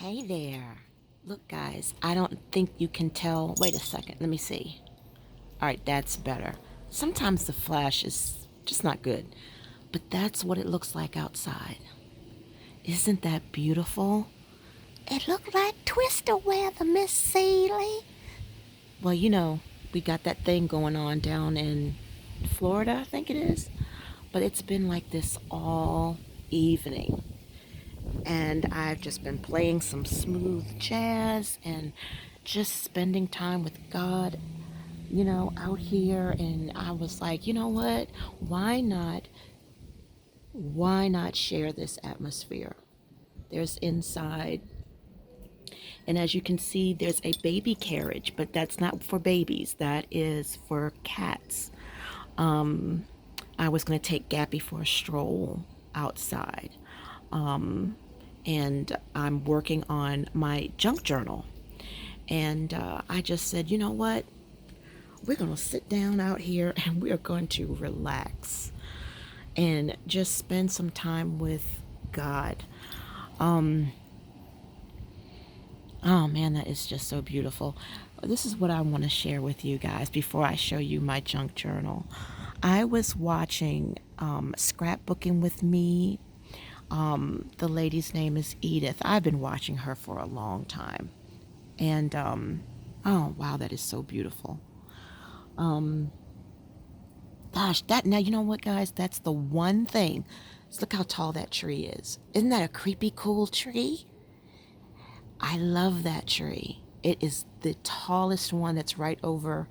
Hey there. Look, guys, I don't think you can tell. Wait a second. Let me see. All right, that's better. Sometimes the flash is just not good, but that's what it looks like outside. Isn't that beautiful? It looked like twister weather, Miss Seeley. Well, we got that thing going on down in Florida, I think it is. But it's been like this all evening. And I've just been playing some smooth jazz and just spending time with God, out here. And I was like, you know what? Why not? Why not share this atmosphere? There's inside. And as you can see, there's a baby carriage, but that's not for babies. That is for cats. I was going to take Gappy for a stroll outside. And I'm working on my junk journal. And I just said, you know what? We're going to sit down out here and we are going to relax and just spend some time with God. Oh man, that is just so beautiful. This is what I want to share with you guys before I show you my junk journal. I was watching Scrapbooking with Me. The lady's name is Edith. I've been watching her for a long time. And, oh, wow, that is so beautiful. Gosh, now, you know what, guys? That's the one thing. Look how tall that tree is. Isn't that a creepy, cool tree? I love that tree. It is the tallest one that's right over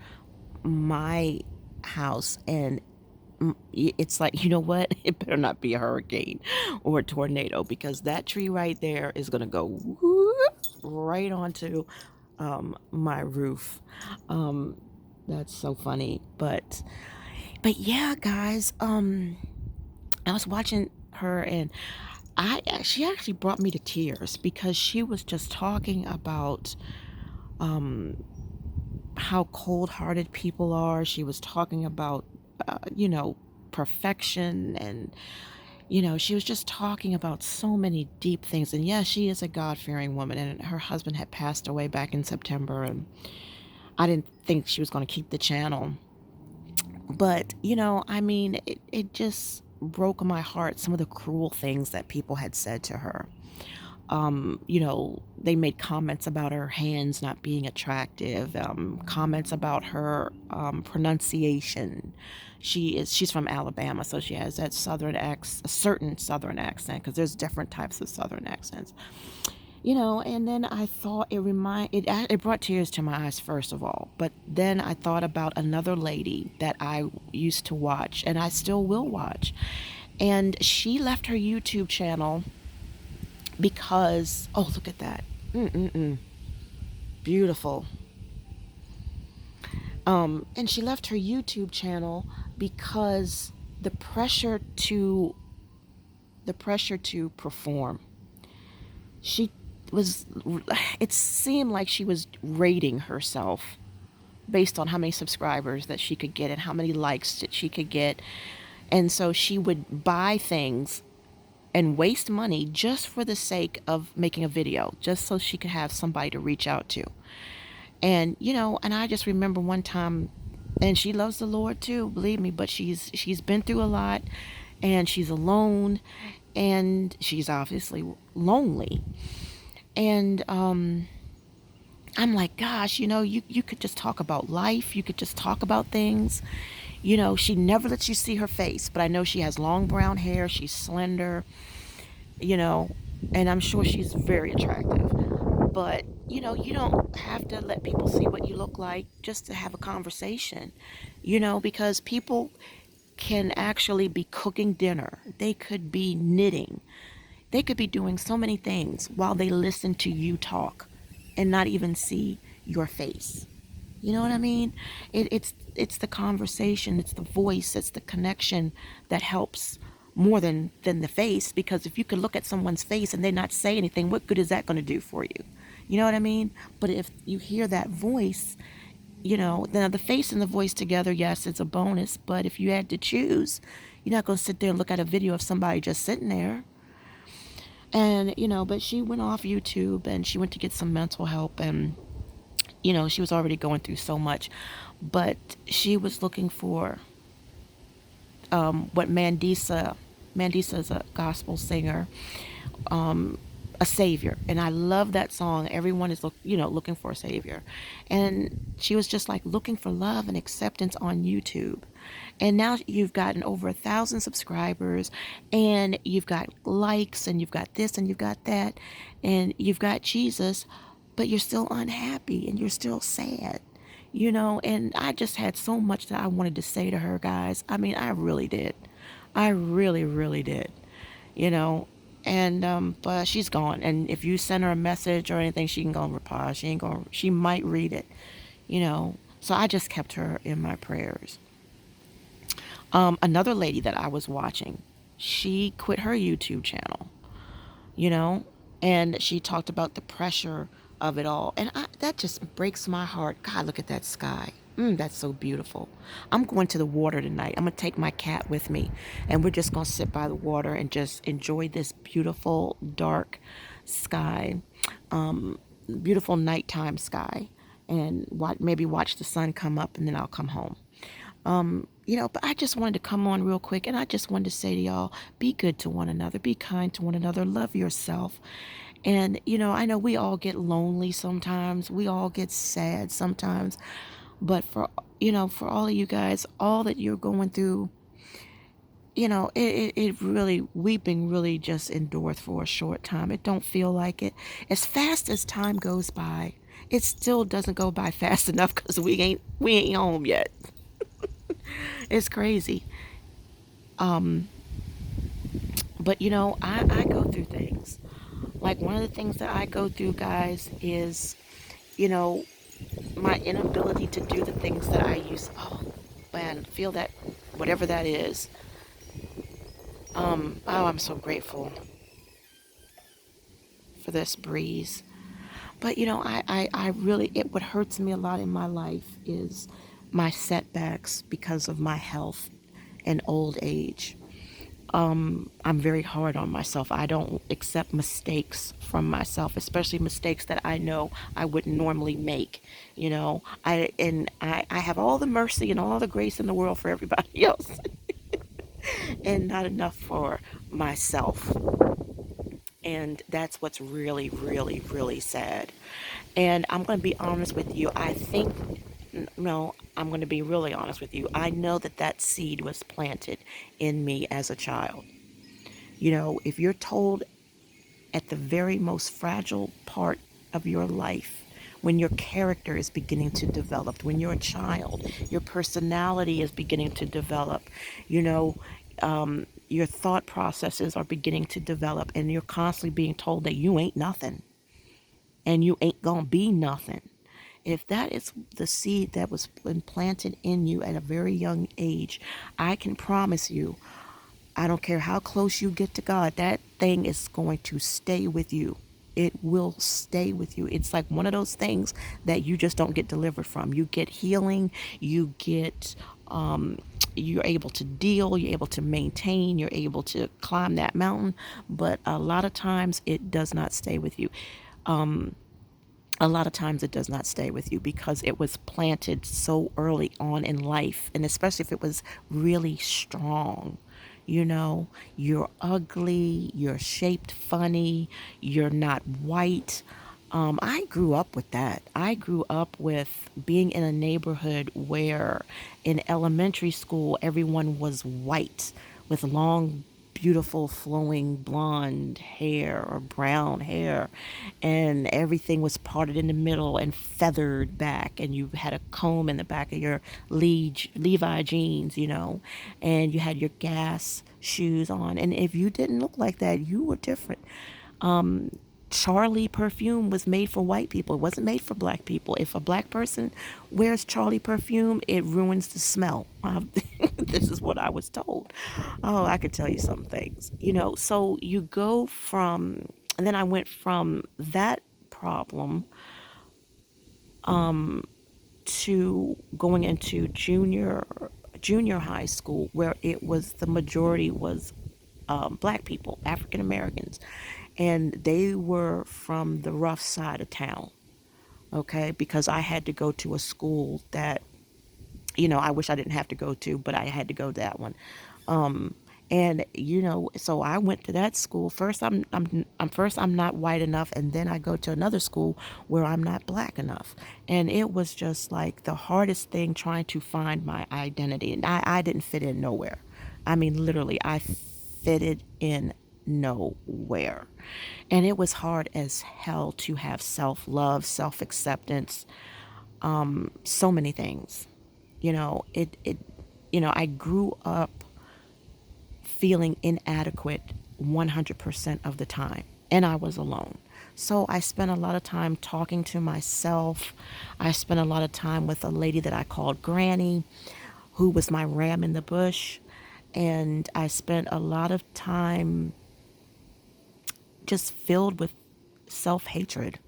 my house. And it's like, you know what? It better not be a hurricane or a tornado because that tree right there is going to go whoop right onto my roof. That's so funny. But yeah, guys, I was watching her and she actually brought me to tears because she was just talking about how cold-hearted people are. She was talking about, perfection, and she was just talking about so many deep things. And yeah, she is a God-fearing woman, and her husband had passed away back in September, and I didn't think she was going to keep the channel. But I mean, it just broke my heart, some of the cruel things that people had said to her. They made comments about her hands not being attractive, comments about her pronunciation. She's from Alabama, so she has that a certain southern accent, because there's different types of southern accents. And then I thought it brought tears to my eyes first of all, but then I thought about another lady that I used to watch and I still will watch, and she left her YouTube channel because, oh, look at that. Beautiful. And she left her YouTube channel because the pressure to perform. She was it seemed like she was rating herself based on how many subscribers that she could get and how many likes that she could get. And so she would buy things and waste money just for the sake of making a video, just so she could have somebody to reach out to. And and I just remember one time, and she loves the Lord too, believe me, but she's been through a lot, and she's alone, and she's obviously lonely. And I'm like, gosh, you could just talk about life. You could just talk about things. She never lets you see her face, but I know she has long brown hair. She's slender, you know, and I'm sure she's very attractive. But, you don't have to let people see what you look like just to have a conversation, because people can actually be cooking dinner. They could be knitting. They could be doing so many things while they listen to you talk and not even see your face. You know what I mean? It's the conversation, it's the voice, it's the connection that helps more than the face. Because if you can look at someone's face and they not say anything, what good is that going to do for you? You know what I mean? But if you hear that voice, then the face and the voice together, yes, it's a bonus. But if you had to choose, you're not going to sit there and look at a video of somebody just sitting there. And, but she went off YouTube and she went to get some mental help. And, she was already going through so much. But she was looking for what Mandisa's a gospel singer, a savior. And I love that song. Everyone is looking for a savior. And she was just like looking for love and acceptance on YouTube. And now you've gotten over 1,000 subscribers, and you've got likes, and you've got this, and you've got that, and you've got Jesus, but you're still unhappy and you're still sad. And I just had so much that I wanted to say to her, guys. I mean, I really did. I really, really did. You know, and but she's gone. And if you send her a message or anything, she can go and reply. She ain't going. She might read it. So I just kept her in my prayers. Another lady that I was watching, she quit her YouTube channel, you know, and she talked about the pressure of it all. And that just breaks my heart. God, look at that sky. That's so beautiful. I'm going to the water tonight. I'm going to take my cat with me, and we're just going to sit by the water and just enjoy this beautiful, dark sky, beautiful nighttime sky, and maybe watch the sun come up, and then I'll come home. But I just wanted to come on real quick, and I just wanted to say to y'all, be good to one another, be kind to one another, love yourself. And, I know we all get lonely sometimes, we all get sad sometimes, but for all of you guys, all that you're going through, it really, weeping really just endures for a short time. It don't feel like it. As fast as time goes by, it still doesn't go by fast enough because we ain't home yet. It's crazy. But I go through things. Like one of the things that I go through, guys, is, you know, my inability to do the things that I used. Oh, man, feel that, whatever that is. Oh, I'm so grateful for this breeze. But I really, what hurts me a lot in my life is my setbacks because of my health and old age. I'm very hard on myself. I don't accept mistakes from myself, especially mistakes that I know I wouldn't normally make. I have all the mercy and all the grace in the world for everybody else, and not enough for myself. And that's what's really, really, really sad. And I'm going to be honest with you. I think, no, I'm going to be really honest with you. I know that that seed was planted in me as a child. If you're told at the very most fragile part of your life, when your character is beginning to develop, when you're a child, your personality is beginning to develop, you know, your thought processes are beginning to develop, and you're constantly being told that you ain't nothing and you ain't gonna be nothing. If that is the seed that was implanted in you at a very young age, I can promise you, I don't care how close you get to God, that thing is going to stay with you. It will stay with you. It's like one of those things that you just don't get delivered from. You get healing, you get, you're able to deal, you're able to maintain, you're able to climb that mountain, but a lot of times it does not stay with you. A lot of times it does not stay with you because it was planted so early on in life, and especially if it was really strong. You're ugly, you're shaped funny, you're not white. I grew up with that. I grew up with being in a neighborhood where in elementary school everyone was white with long, beautiful, flowing blonde hair or brown hair, and everything was parted in the middle and feathered back, and you had a comb in the back of your Levi jeans, and you had your gas shoes on. And if you didn't look like that, you were different. Charlie perfume was made for white people. It wasn't made for black people. If a black person wears Charlie perfume, it ruins the smell. This is what I was told. Oh, I could tell you some things. So you go from, and then I went from that problem to going into junior high school, where it was the majority was black people, African Americans. and they were from the rough side of town. Okay, because I had to go to a school that, I wish I didn't have to go to, but I had to go to that one. Um, and so I went to that school. First, I'm not white enough, and then I go to another school where I'm not black enough, and it was just like the hardest thing trying to find my identity, and I didn't fit in nowhere. I mean, literally, I fitted in nowhere. And it was hard as hell to have self love, self acceptance, so many things. I grew up feeling inadequate 100% of the time, and I was alone. So I spent a lot of time talking to myself. I spent a lot of time with a lady that I called Granny, who was my ram in the bush. And I spent a lot of time just filled with self hatred,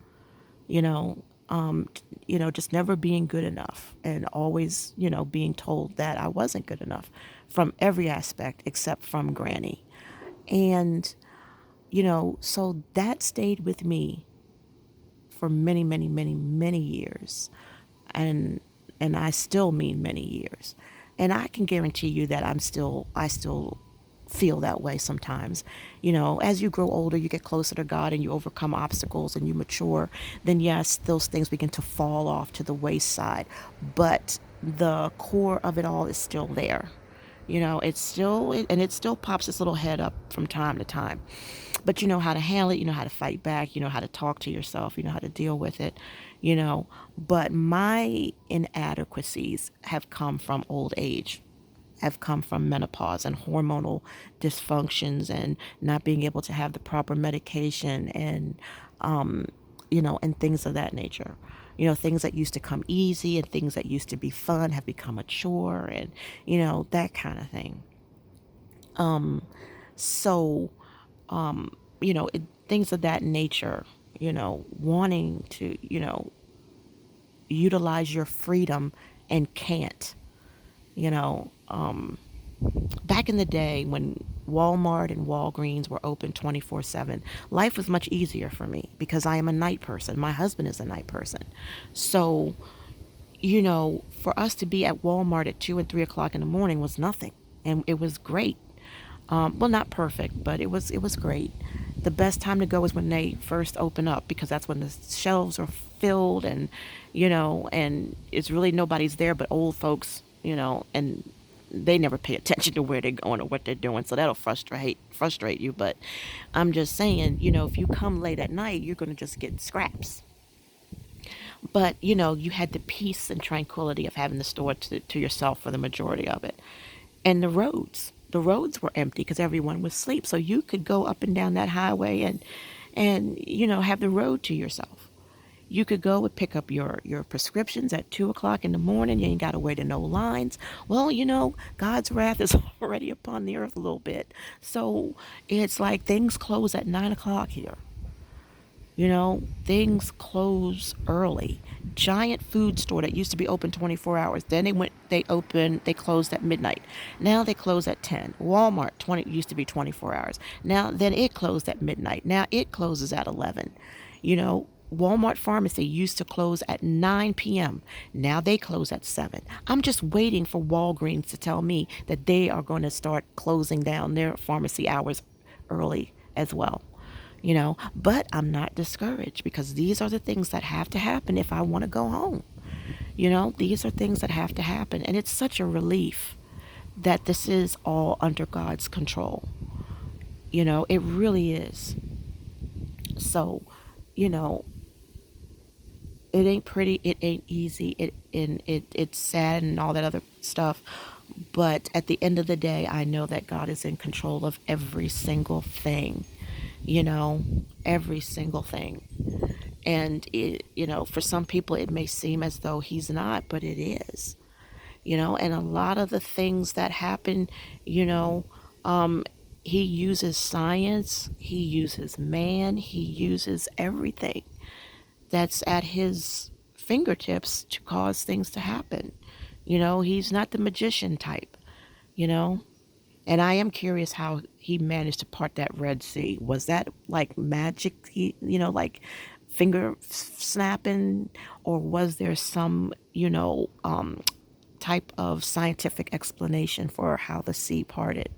you know, just never being good enough and always, being told that I wasn't good enough from every aspect except from Granny. And, so that stayed with me for many, many, many, many years. And I still mean many years. And I can guarantee you that I still feel that way sometimes. As you grow older, you get closer to God and you overcome obstacles and you mature, then yes, those things begin to fall off to the wayside. But the core of it all is still there. It's still, and it still pops its little head up from time to time. But you know how to handle it, you know how to fight back, you know how to talk to yourself, you know how to deal with it, you know. But my inadequacies have come from old age, have come from menopause and hormonal dysfunctions and not being able to have the proper medication and, and things of that nature. Things that used to come easy and things that used to be fun have become a chore and, that kind of thing. So, things of that nature, wanting to, utilize your freedom and can't, you know, back in the day when Walmart and Walgreens were open 24/7, life was much easier for me because I am a night person. My husband is a night person. So, for us to be at Walmart at 2 and 3 o'clock in the morning was nothing. And it was great. Well, not perfect, but it was great. The best time to go was when they first open up because that's when the shelves are filled and it's really nobody's there but old folks, and they never pay attention to where they're going or what they're doing, so that'll frustrate you. But I'm just saying, if you come late at night, you're going to just get scraps. But you had the peace and tranquility of having the store to yourself for the majority of it. And the roads were empty because everyone was asleep, so you could go up and down that highway and have the road to yourself. You could go and pick up your prescriptions at 2 o'clock in the morning. You ain't got to wait in no lines. Well, God's wrath is already upon the earth a little bit. So it's like things close at 9 o'clock here. Things close early. Giant food store that used to be open 24 hours. Then they closed at midnight. Now they close at 10. Walmart 20 used to be 24 hours. Then it closed at midnight. Now it closes at 11. Walmart Pharmacy used to close at 9 p.m. Now they close at 7. I'm just waiting for Walgreens to tell me that they are going to start closing down their pharmacy hours early as well. But I'm not discouraged because these are the things that have to happen if I want to go home. These are things that have to happen. And it's such a relief that this is all under God's control. It really is. So, you know, it ain't pretty, it ain't easy, it's sad and all that other stuff. But at the end of the day, I know that God is in control of every single thing, you know, every single thing. And for some people, it may seem as though He's not, but it is. And a lot of the things that happen, you know, um, He uses science, He uses man, He uses everything that's at His fingertips to cause things to happen. He's not the magician type, you know. And I am curious how he managed to part that Red Sea. Was that like magic, like finger snapping, or was there some, type of scientific explanation for how the sea parted?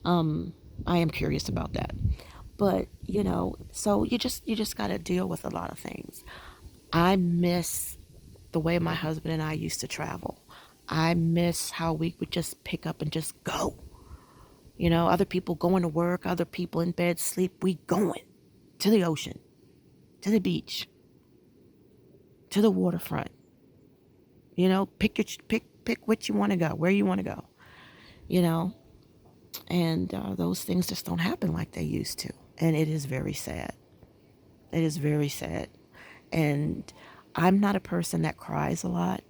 I am curious about that. But, so you just got to deal with a lot of things. I miss the way my husband and I used to travel. I miss how we would just pick up and just go. Other people going to work, other people in bed sleep, we going to the ocean, to the beach, to the waterfront. Pick what you want to go, where you want to go. You know, and those things just don't happen like they used to, and it is very sad. It is very sad, and I'm not a person that cries a lot.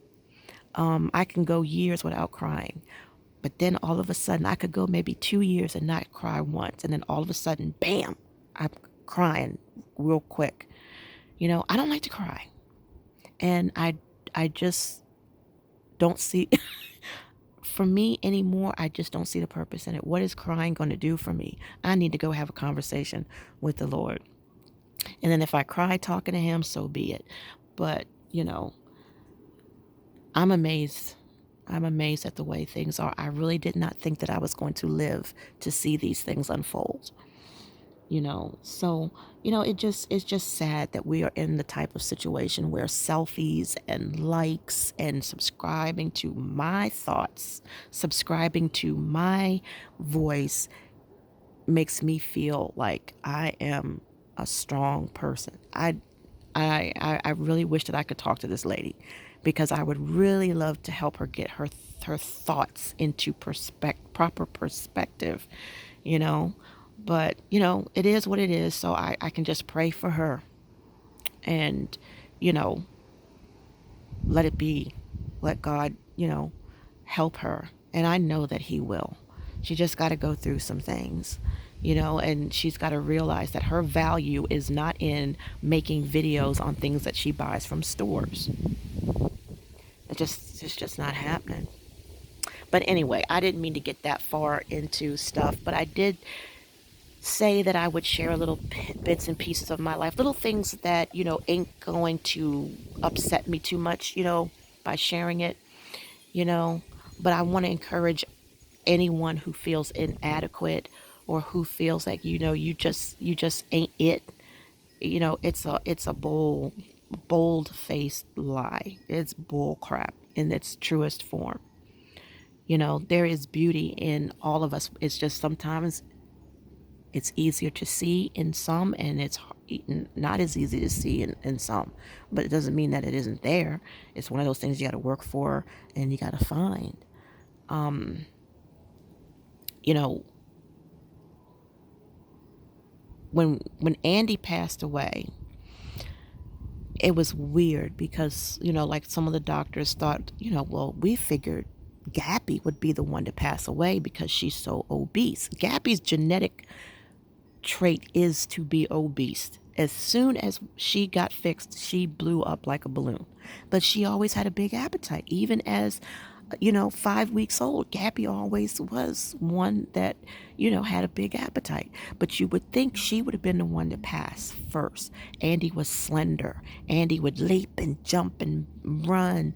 I can go years without crying, but then all of a sudden I could go maybe 2 years and not cry once, and then all of a sudden, bam, I'm crying real quick. I don't like to cry, and I just don't see for me anymore. I just don't see the purpose in it. What is crying going to do for me? I need to go have a conversation with the Lord. And then if I cry talking to him, so be it. But, I'm amazed. I'm amazed at the way things are. I really did not think that I was going to live to see these things unfold. So it's just sad that we are in the type of situation where selfies and likes and subscribing to my thoughts, subscribing to my voice makes me feel like I am a strong person. I really wish that I could talk to this lady, because I would really love to help her get her thoughts into proper perspective, you know. But it is what it is. So I can just pray for her and you know let it be. Let God help her, and I know that He will. She just got to go through some things, and she's got to realize that her value is not in making videos on things that she buys from stores. It's just not happening. But anyway, I didn't mean to get that far into stuff, but I did say that I would share little bits and pieces of my life, little things that, ain't going to upset me too much, by sharing it, you know. But I want to encourage anyone who feels inadequate, or who feels like, you just ain't it. It's a bold faced lie. It's bull crap in its truest form. There is beauty in all of us. It's just sometimes it's easier to see in some, and it's not as easy to see in some. But it doesn't mean that it isn't there. It's one of those things you got to work for and you got to find. You know, when Andy passed away, it was weird because, like some of the doctors thought, well, we figured Gabby would be the one to pass away because she's so obese. Gabby's genetic trait is to be obese. As soon as she got fixed, she blew up like a balloon. But she always had a big appetite. Even as, 5 weeks old, Gabby always was one that, had a big appetite. But you would think she would have been the one to pass first. Andy was slender. Andy would leap and jump and run,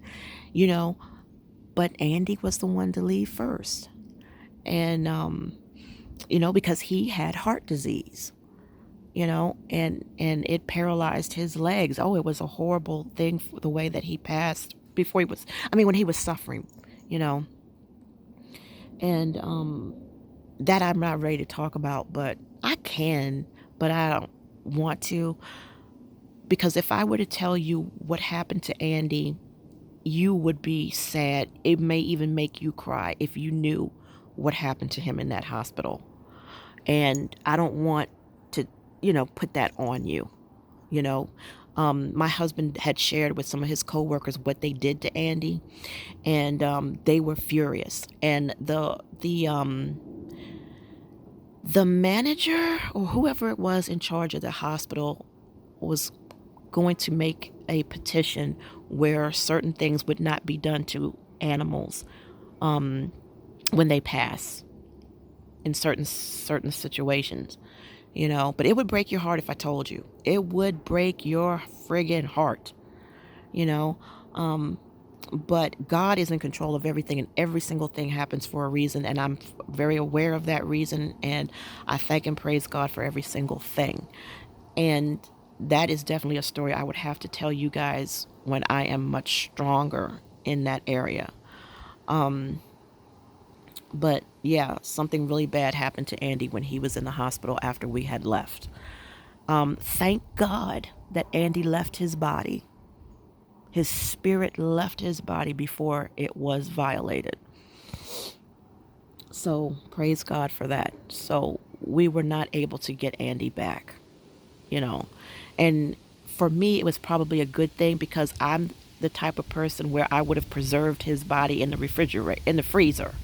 you know, but Andy was the one to leave first. And, because he had heart disease, and it paralyzed his legs. Oh, it was a horrible thing for the way that he passed before when he was suffering, you know, and that I'm not ready to talk about, but I can, but I don't want to, because if I were to tell you what happened to Andy, you would be sad. It may even make you cry if you knew what happened to him in that hospital. And I don't want to, put that on you. You know, my husband had shared with some of his coworkers what they did to Andy, and they were furious. And the manager or whoever it was in charge of the hospital was going to make a petition where certain things would not be done to animals when they pass in certain situations, you know. But it would break your heart if I told you. It would break your friggin' heart, you know. But God is in control of everything, and every single thing happens for a reason, and I'm very aware of that reason, and I thank and praise God for every single thing. And that is definitely a story I would have to tell you guys when I am much stronger in that area. But yeah, something really bad happened to Andy when he was in the hospital after we had left. Thank God that Andy left his body. His spirit left his body before it was violated. So praise God for that. So we were not able to get Andy back, you know. And for me, it was probably a good thing because I'm the type of person where I would have preserved his body in the refrigerator, in the freezer.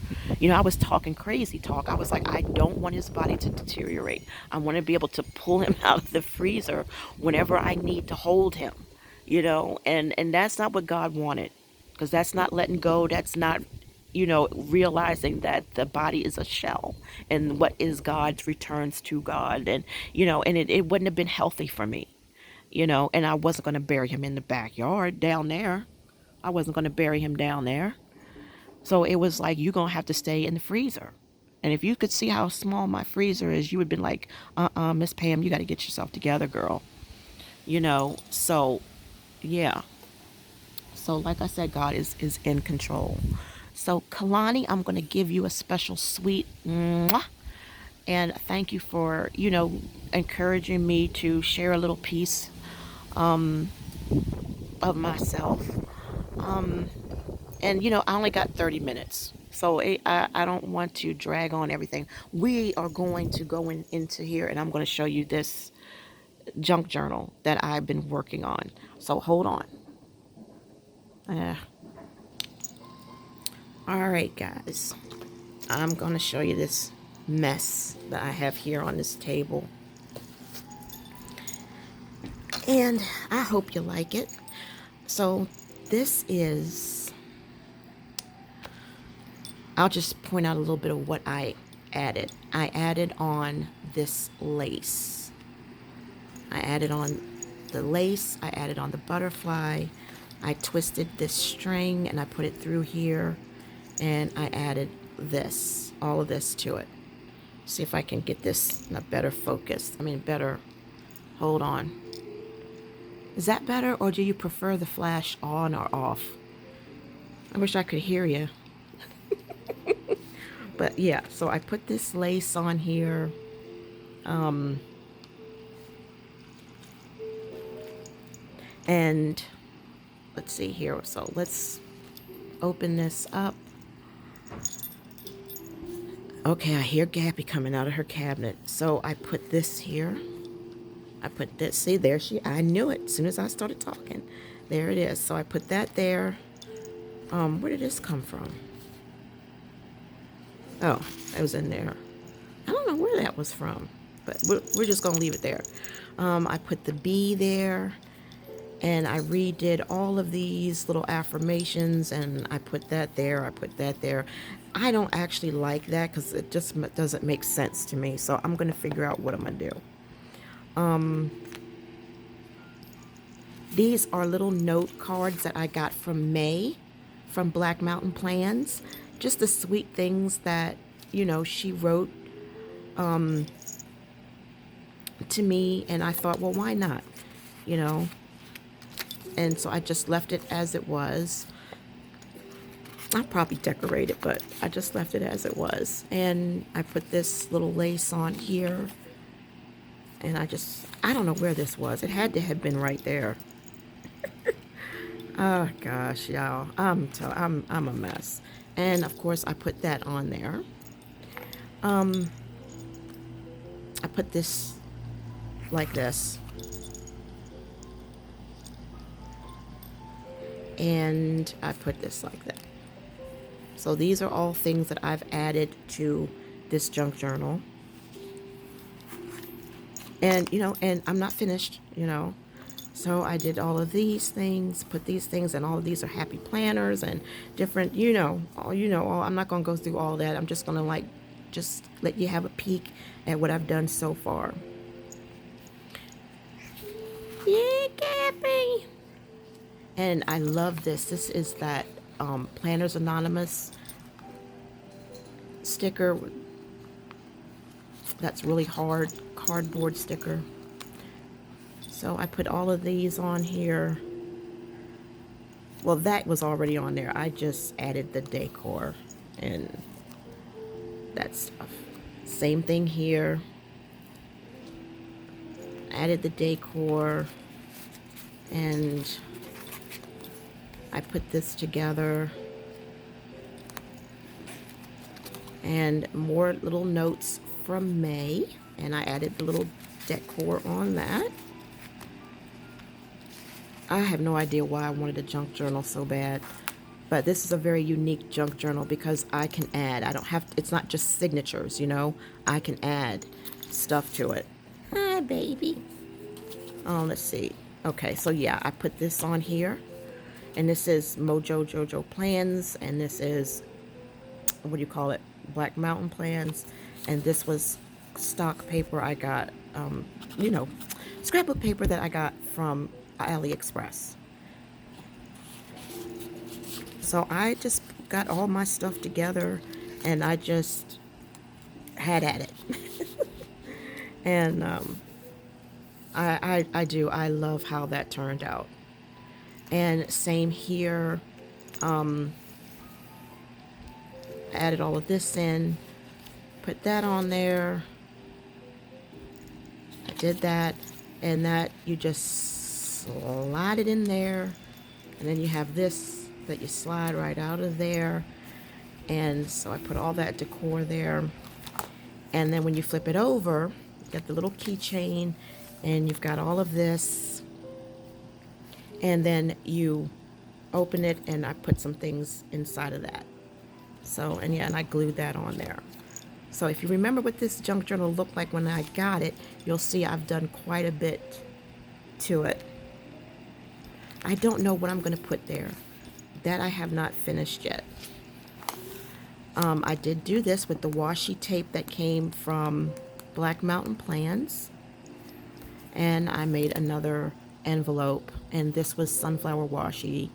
You know, I was talking crazy talk. I was like, I don't want his body to deteriorate. I want to be able to pull him out of the freezer whenever I need to hold him, you know, and that's not what God wanted, because that's not letting go. That's not, you know, realizing that the body is a shell, and what is God's returns to God. And, you know, and it wouldn't have been healthy for me, you know, and I wasn't going to bury him in the backyard down there. I wasn't going to bury him down there. So it was like, you're going to have to stay in the freezer. And if you could see how small my freezer is, you would have been like, Miss Pam, you got to get yourself together, girl. You know, so yeah. So like I said, God is in control. So Kalani, I'm going to give you a special sweet mwah, and thank you for, you know, encouraging me to share a little piece of myself. And, you know, I only got 30 minutes. So I don't want to drag on everything. We are going to go into here, and I'm going to show you this junk journal that I've been working on. So hold on. Uh, all right, guys. I'm going to show you this mess that I have here on this table. And I hope you like it. So this is, I'll just point out a little bit of what I added. I added on this lace. I added on the lace. I added on the butterfly. I twisted this string and I put it through here. And I added this, all of this to it. See if I can get this in a better focus. I mean, better, hold on. Is that better, or do you prefer the flash on or off? I wish I could hear you. But yeah, so I put this lace on here. And let's see here. So let's open this up. Okay, I hear Gabby coming out of her cabinet. So I put this here. I put this, see there I knew it as soon as I started talking. There it is. So I put that there. Where did this come from? Oh, it was in there. I don't know where that was from, but we're just gonna leave it there. I put the bee there, and I redid all of these little affirmations, and I put that there. I put that there. I don't actually like that because it just doesn't make sense to me. So I'm gonna figure out what I'm gonna do. These are little note cards that I got from May from Black Mountain Plans. Just the sweet things that, you know, she wrote to me, and I thought, well, why not? You know? And so I just left it as it was. I'll probably decorate it, but I just left it as it was. And I put this little lace on here. And I don't know where this was. It had to have been right there. Oh gosh, y'all, I'm a mess. And of course I put that on there. I put this like this. And I put this like that. So these are all things that I've added to this junk journal. And, you know, and I'm not finished, you know. So I did all of these things, put these things, and all of these are happy planners and different, I'm not going to go through all that. I'm just going to just let you have a peek at what I've done so far. Yeah, Cappy. And I love this. This is that Planners Anonymous sticker. That's really hard cardboard sticker. So I put all of these on here. Well, that was already on there. I just added the decor and that stuff. Same thing here. Added the decor and I put this together. And more little notes from May. And I added the little decor on that. I have no idea why I wanted a junk journal so bad. But this is a very unique junk journal because I can add. I don't have, it's not just signatures, I can add stuff to it. Hi, baby. Oh, let's see. Okay, so yeah, I put this on here. And this is Mojo Jojo Plans. And this is, what do you call it? Black Mountain Plans. And this was stock paper I got, scrapbook paper that I got from AliExpress. So I just got all my stuff together and I just had at it. And I love how that turned out. And same here. Added all of this in, put that on there. I did that, and that you just slide it in there, and then you have this that you slide right out of there. And so I put all that decor there, and then when you flip it over, you got the little keychain, and you've got all of this, and then you open it, and I put some things inside of that. So, and yeah, and I glued that on there. So if you remember what this junk journal looked like when I got it, you'll see I've done quite a bit to it. I don't know what I'm going to put there. That I have not finished yet. I did do this with the washi tape that came from Black Mountain Plans. And I made another envelope, and this was sunflower washi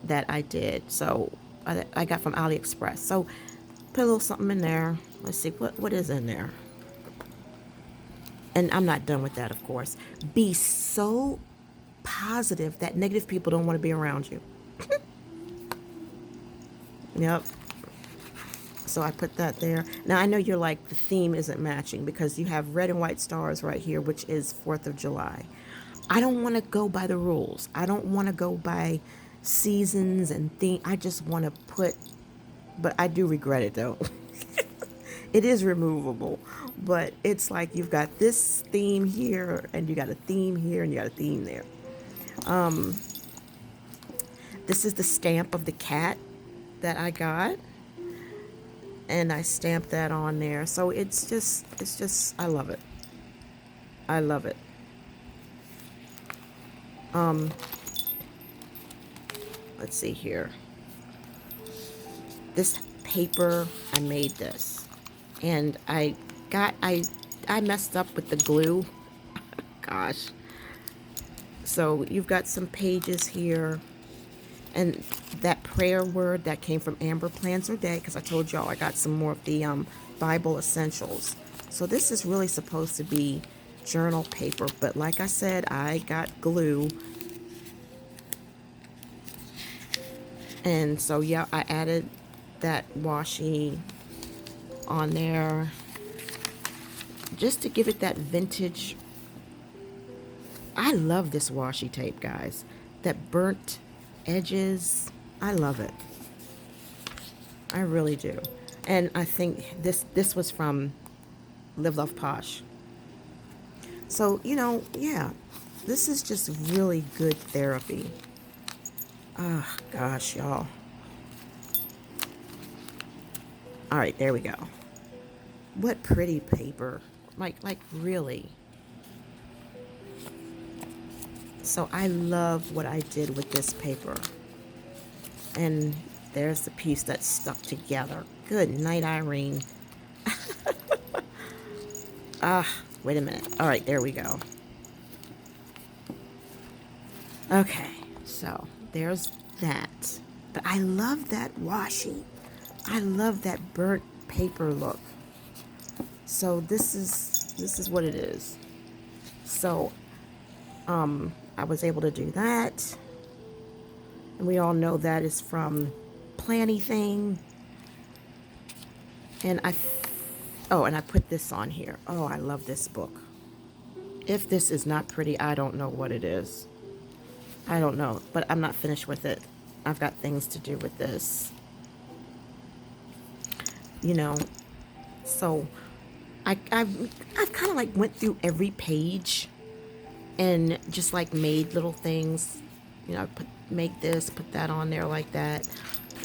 that I did. So I got from AliExpress. So put a little something in there. Let's see, what is in there? And I'm not done with that, of course. Be so positive that negative people don't want to be around you. Yep. So I put that there. Now I know you're like, the theme isn't matching because you have red and white stars right here, which is 4th of July. I don't want to go by the rules. I don't want to go by seasons and theme. I just want to put, but I do regret it though. It is removable, but it's like you've got this theme here and you got a theme here and you got a theme there. This is the stamp of the cat that I got, and I stamped that on there. So it's just, I love it. I love it. Let's see here. This paper, I made this, and I messed up with the glue. Gosh. So you've got some pages here, and that prayer word that came from Amber Plans Her Day, because I told y'all I got some more of the Bible essentials. So this is really supposed to be journal paper, but like I said, I got glue. And so yeah, I added that washi on there just to give it that vintage. I love this washi tape, guys. That burnt edges, I love it. I really do. And I think this was from Live Love Posh. So, yeah, this is just really good therapy. Oh, gosh, y'all. All right, there we go. What pretty paper. Like really. So I love what I did with this paper. And there's the piece that's stuck together. Good night, Irene. Ah, wait a minute. All right, there we go. Okay, so there's that. But I love that washi. I love that burnt paper look. So this is what it is. So I was able to do that. And we all know that is from Planny Thing. And I put this on here. Oh, I love this book. If this is not pretty, I don't know what it is. I don't know, but I'm not finished with it. I've got things to do with this. You know, so I've kind of like went through every page and just like made little things. You know, make this, put that on there like that.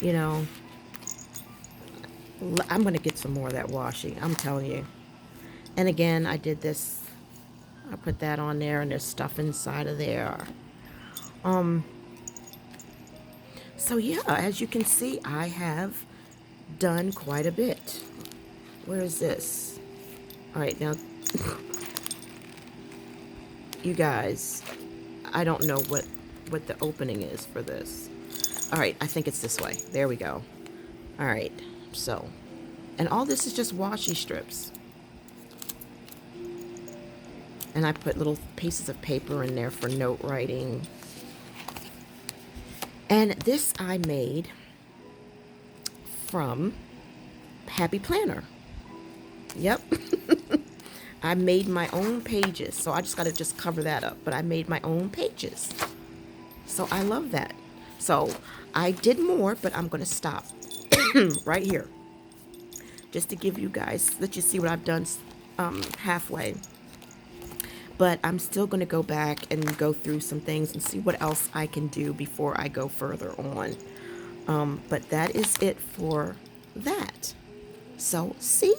You know, I'm gonna get some more of that washi. I'm telling you. And again, I did this. I put that on there, and there's stuff inside of there. So yeah, as you can see, I have done quite a bit. Where is this? All right, now, you guys, I don't know what the opening is for this. All right, I think it's this way. There we go. All right, so, and all this is just washi strips. And I put little pieces of paper in there for note writing. And this I made from Happy Planner. Yep. I made my own pages. So I just got to just cover that up. But I made my own pages. So I love that. So I did more, but I'm going to stop right here. Just to give you guys, let you see what I've done halfway. But I'm still going to go back and go through some things and see what else I can do before I go further on. But that is it for that. So, see ya.